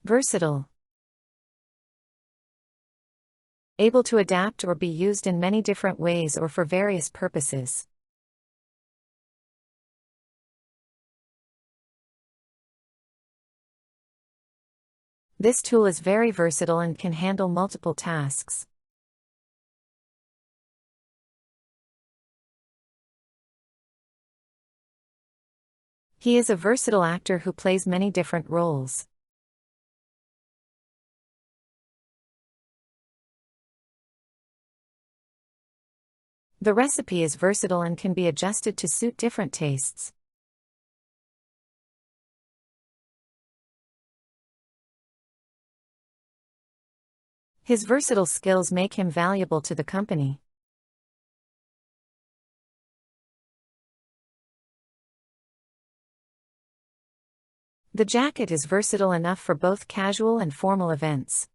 Versatile. Able to adapt or be used in many different ways or for various purposes. This tool is very versatile and can handle multiple tasks. He is a versatile actor who plays many different roles. The recipe is versatile and can be adjusted to suit different tastes. His versatile skills make him valuable to the company. The jacket is versatile enough for both casual and formal events.